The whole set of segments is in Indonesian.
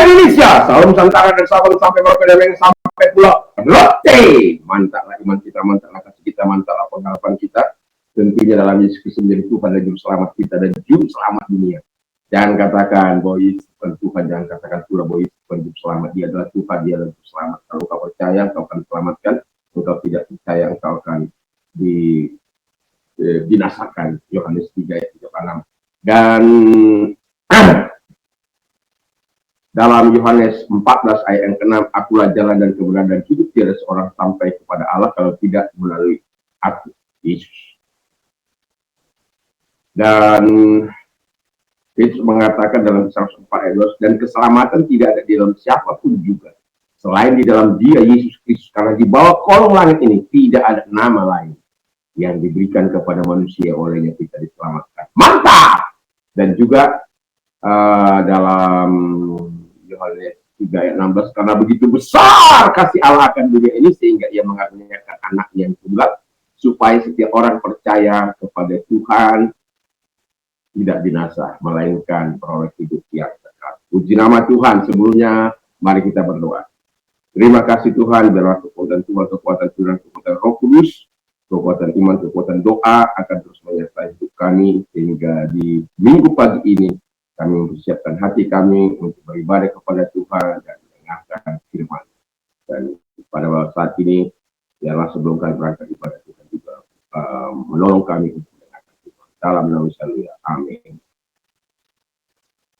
Indonesia, salam Nusantara dan salam sampai Merauke dan sampai Pulau Rote. Mantaplah iman kita, mantaplah kasih kita, mantaplah pengharapan kita. Tentunya dalam Yesus Kristus menjadi Tuhan dan Juru Selamat kita dan Juru Selamat dunia. Jangan katakan bahwa Yesus bukan Tuhan, jangan katakan pula bahwa Yesus bukan Juru Selamat. Dia adalah Tuhan, dia adalah Juru Selamat. Kalau kau percaya, kau akan diselamatkan. Kalau kau tidak percaya, kau akan dibinasakan. Yohanes 3 ayat 36. Dan dalam Yohanes 14 ayat yang ke-6, akulah jalan dan kebenaran dan hidup, tiada seorang sampai kepada Allah kalau tidak melalui aku, Yesus. Dan Yesus mengatakan dalam 104 ayat 12, dan keselamatan tidak ada di dalam siapapun juga selain di dalam Dia, Yesus Kristus, karena di bawah kolong langit ini tidak ada nama lain yang diberikan kepada manusia olehnya kita diselamatkan. Mantap! Dan juga dalam Yohanes 3 ayat 16, karena begitu besar kasih Allah akan dunia ini sehingga Ia mengaruniakan Anaknya yang tunggal, supaya setiap orang percaya kepada Tuhan tidak binasa, melainkan peroleh hidup yang kekal. Puji nama Tuhan. Sebelumnya mari kita berdoa. Terima kasih Tuhan, biarlah kekuatan Tuhan, kekuatan Tuhan, kekuatan Roh Kudus, kekuatan iman, kekuatan doa akan terus menyertai hidup kami, sehingga di minggu pagi ini kami mempersiapkan hati kami untuk beribadah kepada Tuhan dan mendengarkan firman. Dan pada saat ini, biarlah sebelum kami berangkat ibadah, Tuhan juga menolong kami untuk mendengarkan firman. Dalam nama Yesus, amin.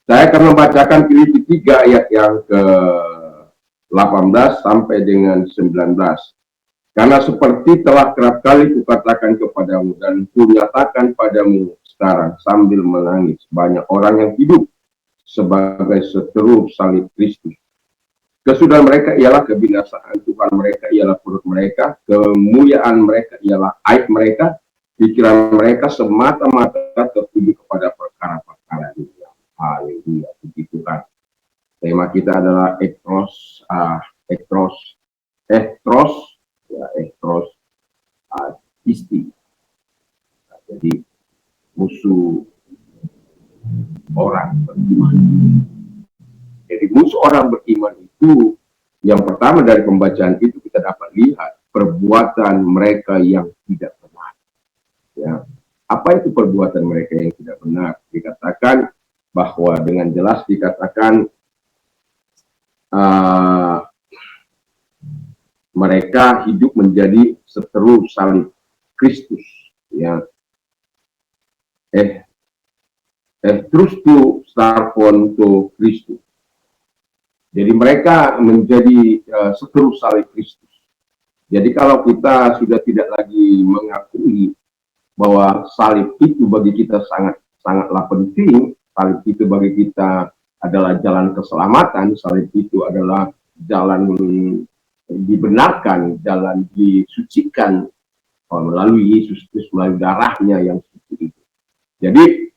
Saya akan membacakan Filipi 3 ayat yang ke-18 sampai dengan 19. Karena seperti telah kerap kali kukatakan kepadamu dan kunyatakan padamu sekarang sambil menangis, banyak orang yang hidup sebagai seteru salib Kristus. Kesudahan mereka ialah kebinasaan, Tuhan mereka ialah perut mereka, kemuliaan mereka ialah aib mereka, pikiran mereka semata-mata tertuju kepada perkara-perkara dunia. Haleluya, puji Tuhan. Tema kita adalah Ektros isti. Jadi musuh orang beriman. Jadi musuh orang beriman itu, yang pertama dari pembacaan itu kita dapat lihat perbuatan mereka yang tidak benar. Ya, apa itu perbuatan mereka yang tidak benar? Dikatakan bahwa dengan jelas dikatakan mereka hidup menjadi seteru salib Kristus, ya. Terus tu starpon to Kristus. Jadi mereka menjadi seteru salib Kristus. Jadi kalau kita sudah tidak lagi mengakui bahwa salib itu bagi kita sangatlah penting, salib itu bagi kita adalah jalan keselamatan, salib itu adalah jalan dibenarkan, jalan disucikan melalui Yesus Kristus, melalui darahnya yang suci itu. Jadi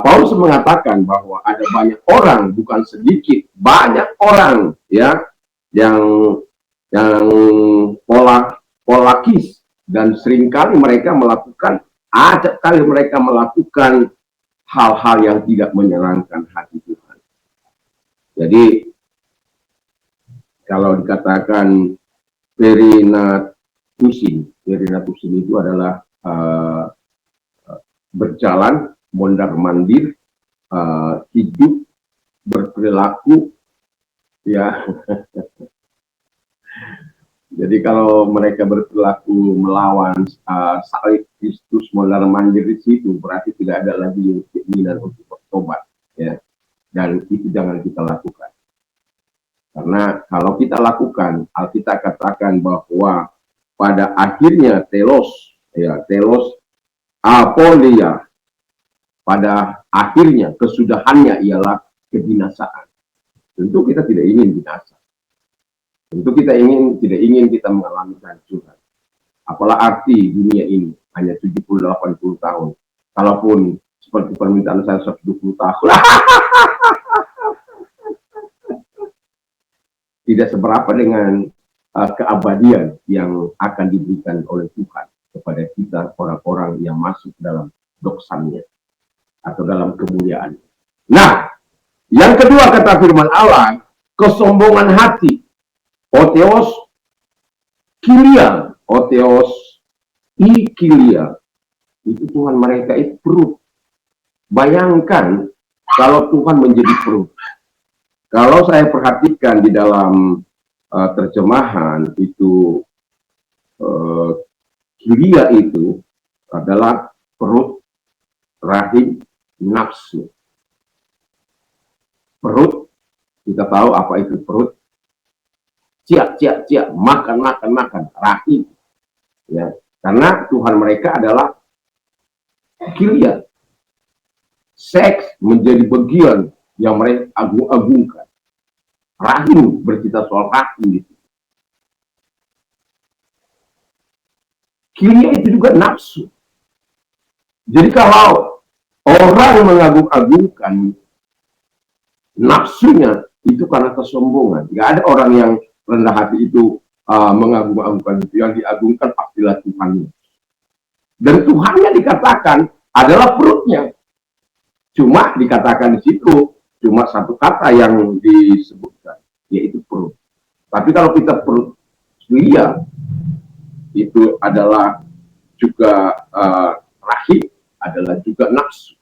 Paulus mengatakan bahwa ada banyak orang, bukan sedikit, banyak orang ya yang polakis, dan seringkali mereka melakukan, acap kali mereka melakukan hal-hal yang tidak menyenangkan hati Tuhan. Jadi kalau dikatakan perinatusin itu adalah berjalan mondar-mandir, hidup, berperilaku, ya. Jadi kalau mereka berperilaku melawan salib Kristus, mondar-mandir di situ, berarti tidak ada lagi keinginan untuk bertobat, ya. Dan itu jangan kita lakukan. Karena kalau kita lakukan, Alkitab katakan bahwa pada akhirnya telos apolia, pada akhirnya kesudahannya ialah kebinasaan. Tentu kita tidak ingin binasa. Tentu kita tidak ingin kita mengalami kehancuran. Apalah arti dunia ini hanya 70-80 tahun. Kalaupun seperti permintaan saya 120 tahun. Tidak seberapa dengan keabadian yang akan diberikan oleh Tuhan kepada kita, orang-orang yang masuk dalam doksannya atau dalam kemuliaan. Nah, yang kedua kata firman Allah, kesombongan hati, otheos kilia, otheos ikilia, itu Tuhan mereka itu perut. Bayangkan kalau Tuhan menjadi perut. Kalau saya perhatikan di dalam terjemahan itu, kilia itu adalah perut, rahim, nafsu. Perut, kita tahu apa itu perut. Ciak, makan, rahim. Ya, karena Tuhan mereka adalah kilia. Seks menjadi bagian yang mereka agung-agungkan. Rahim, bercerita soal rahim. Kilia itu juga nafsu. Jadi kalau orang mengagung-agungkan nafsunya, itu karena kesombongan. Tidak ada orang yang rendah hati itu mengagung-agungkan itu. Yang diagungkan pastilah Tuhannya. Dan Tuhannya dikatakan adalah perutnya. Cuma dikatakan di situ cuma satu kata yang disebutkan, yaitu perut. Tapi kalau kita perut kilia, itu adalah juga rahim, adalah juga nafsu.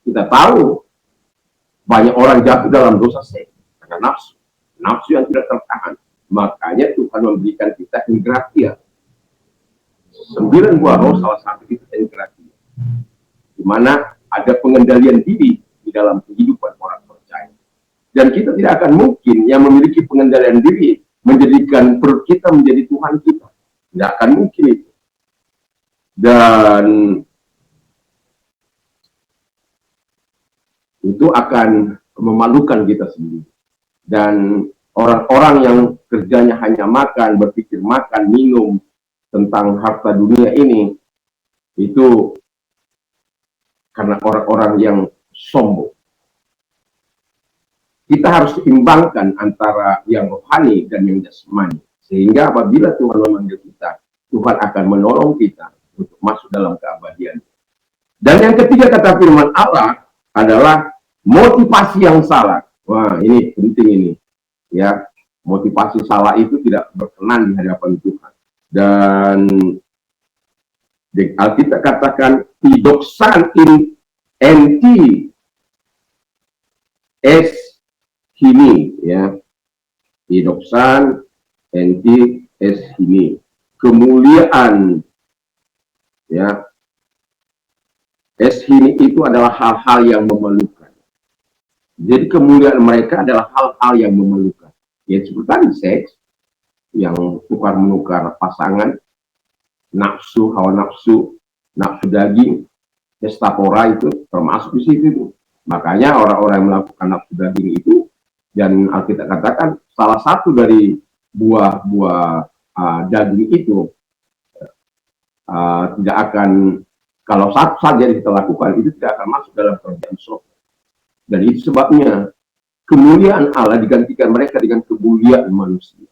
Kita tahu banyak orang jatuh dalam dosa seks karena nafsu yang tidak tertahan. Makanya Tuhan memberikan kita engratia. 9 buah roh, salah satu itu engratia, di mana ada pengendalian diri di dalam kehidupan orang percaya. Dan kita tidak akan mungkin yang memiliki pengendalian diri menjadikan perut kita menjadi Tuhan kita. Tidak akan mungkin itu. Dan itu akan memalukan kita sendiri. Dan orang-orang yang kerjanya hanya makan, berpikir makan, minum, tentang harta dunia ini, itu karena orang-orang yang sombong. Kita harus seimbangkan antara yang rohani dan yang jasmani. Sehingga apabila Tuhan memanggil kita, Tuhan akan menolong kita untuk masuk dalam keabadian. Dan yang ketiga kata firman Allah adalah motivasi yang salah. Wah, ini penting ini. Ya, motivasi salah itu tidak berkenan di hadapan Tuhan. Dan Alkitab katakan idoksan in enti es hini, ya, idoksan enti es hini, kemuliaan, ya, es hini itu adalah hal-hal yang memalukan. Jadi kemuliaan mereka adalah hal-hal yang memalukan, ya, seperti seks yang tukar-menukar pasangan, nafsu, hawa nafsu, nafsu daging, estapora itu termasuk di situ. Makanya orang-orang yang melakukan nafsu daging itu, dan Alkitab katakan salah satu dari buah-buah daging itu tidak akan, kalau satu saja kita lakukan, itu tidak akan masuk dalam kerajaan surga. Dan itu sebabnya kemuliaan Allah digantikan mereka dengan kemuliaan manusia.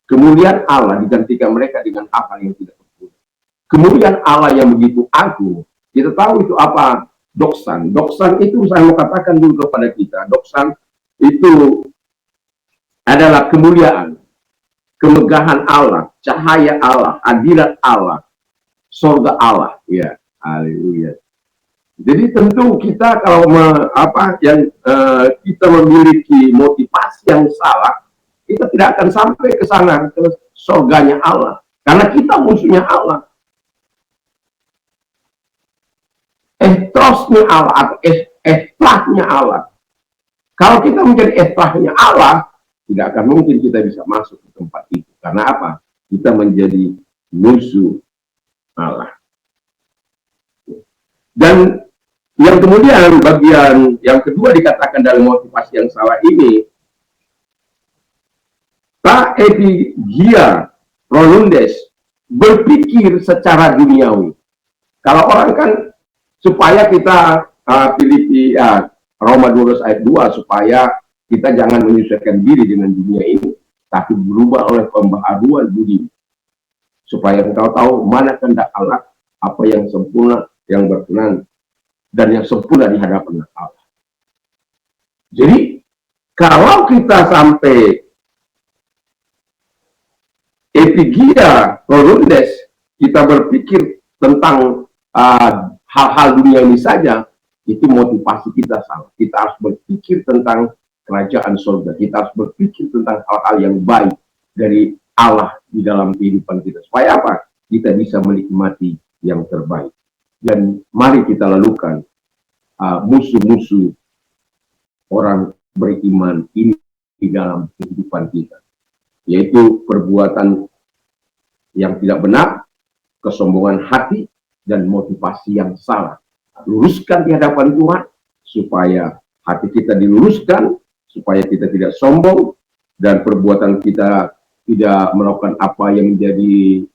Kemuliaan Allah digantikan mereka dengan apa yang tidak berguna. Kemuliaan Allah yang begitu agung, kita tahu itu apa? Doksan. Doksan itu saya mau katakan dulu kepada kita. Doksan itu adalah kemuliaan, kemegahan Allah, cahaya Allah, hadirat Allah, surga Allah. Ya, haleluya. Jadi tentu kita kalau kita memiliki motivasi yang salah, kita tidak akan sampai ke sana, ke surganya Allah. Karena kita musuhnya Allah. Estrosnya Allah atau estrahnya Allah. Kalau kita menjadi estrahnya Allah, tidak akan mungkin kita bisa masuk ke tempat itu. Karena apa? Kita menjadi musuh Allah. Dan yang kemudian bagian yang kedua dikatakan dalam motivasi yang salah ini, ta epigia prolundes, berpikir secara duniawi. Kalau orang kan supaya kita Roma 12 ayat 2, supaya kita jangan menyesuaikan diri dengan dunia ini, tapi berubah oleh pembaharuan budi, supaya engkau tahu mana kehendak Allah, apa yang sempurna, yang berkenan, dan yang sempurna di hadapan Allah. Jadi Kalau kita sampai epigia korundes, kita berpikir tentang hal-hal dunia ini saja, itu motivasi kita salah. Kita harus berpikir tentang kerajaan surga. Kita harus berpikir tentang hal-hal yang baik dari Allah di dalam kehidupan kita. Supaya apa? Kita bisa menikmati yang terbaik. Dan mari kita lakukan musuh-musuh orang beriman ini di dalam kehidupan kita, yaitu perbuatan yang tidak benar, kesombongan hati, dan motivasi yang salah. Luruskan di hadapan Tuhan, supaya hati kita diluruskan, supaya kita tidak sombong, dan perbuatan kita tidak melakukan apa yang menjadi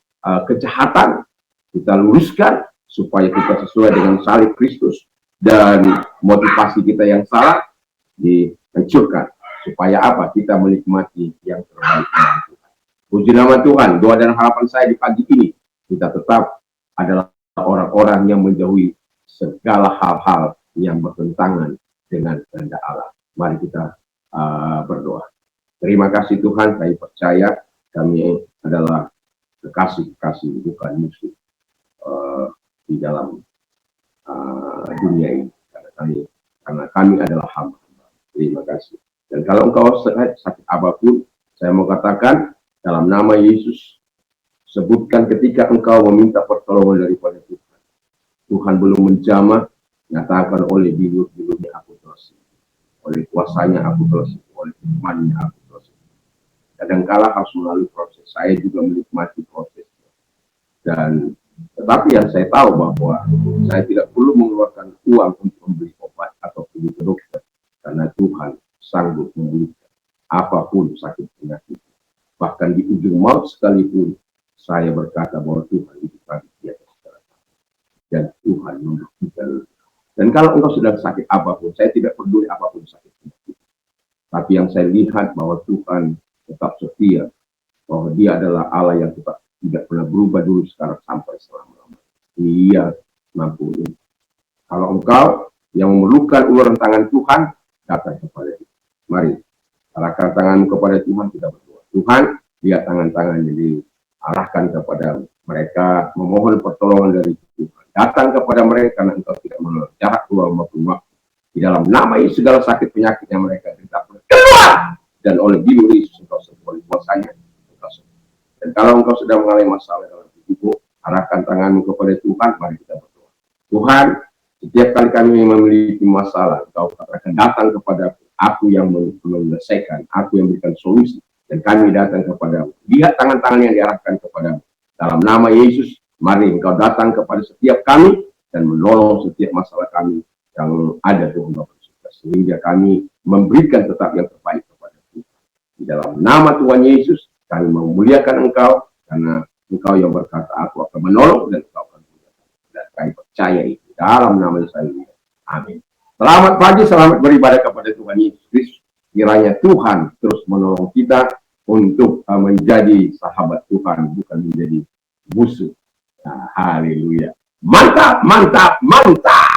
kejahatan. Kita luruskan, supaya kita sesuai dengan salib Kristus, dan motivasi kita yang salah dihancurkan, supaya apa? Kita menikmati yang terbaik dengan Tuhan. Puji nama Tuhan. Doa dan harapan saya di pagi ini, kita tetap adalah orang-orang yang menjauhi segala hal-hal yang bertentangan dengan kehendak Allah. Mari kita berdoa. Terima kasih Tuhan, saya percaya kami adalah kekasih-kekasih, bukan musuh di dalam dunia ini. Karena kami adalah hamba. Terima kasih. Dan kalau engkau sakit apapun, saya mau katakan dalam nama Yesus, sebutkan ketika engkau meminta pertolongan daripada Tuhan. Tuhan belum menjamah, nyatakan oleh bilur-bilurnya aku telah sembuh, oleh kuasanya aku telah sembuh, oleh firman-Nya aku telah sembuh. Kadangkala harus melalui proses. Saya juga menikmati prosesnya. Dan tetapi yang saya tahu bahwa saya tidak perlu mengeluarkan uang untuk membeli obat atau pergi ke dokter, karena Tuhan sanggup memulihkan apapun sakit penyakit. Bahkan di ujung maut sekalipun, saya berkata bahwa Tuhan itu tadi di atas segala, dan Tuhan membuktikan. Dan kalau engkau sedang sakit apapun, saya tidak peduli apapun sakit penyakit, tapi yang saya lihat bahwa Tuhan tetap setia, bahwa Dia adalah Allah yang tetap tidak pernah berubah dulu, sekarang sampai selama-lamanya. Dia mampu ini. Kalau engkau yang memerlukan uluran tangan Tuhan, datang kepada Dia. Mari arahkan tanganmu kepada Tuhan, kita berdoa. Tuhan, lihat tangan-tangan yang diarahkan kepada mereka, memohon pertolongan dari Tuhan. Datang kepada mereka karena engkau tidak menolak jarak keluar maupun waktu. Di dalam nama Yesus, segala sakit penyakit yang mereka derita keluar, dan oleh bilur Yesus engkau sembuh, kuasanya engkau sembuh. Dan kalau engkau sedang mengalami masalah dalam hidupmu, arahkan tanganmu kepada Tuhan, mari kita berdoa. Tuhan, setiap kali kami memiliki masalah, engkau akan datang kepada aku yang menyelesaikan, aku yang memberikan solusi, dan kami datang kepadamu. Lihat tangan-tangan yang diarahkan kepadamu. Dalam nama Yesus, mari engkau datang kepada setiap kami dan menolong setiap masalah kami yang ada, Tuhan Bapa Surga, sehingga kami memberikan tetap yang terbaik kepada Tuhan. Di dalam nama Tuhan Yesus, kami memuliakan engkau, karena engkau yang berkata, aku akan menolong dan engkau akan memuliakan. Dan kami percaya itu dalam nama Yesus. Amin. Selamat pagi, selamat beribadah kepada Tuhan Yesus Kristus. Kiranya Tuhan terus menolong kita untuk menjadi sahabat Tuhan, bukan menjadi musuh. Haleluya. Mantap, mantap, mantap.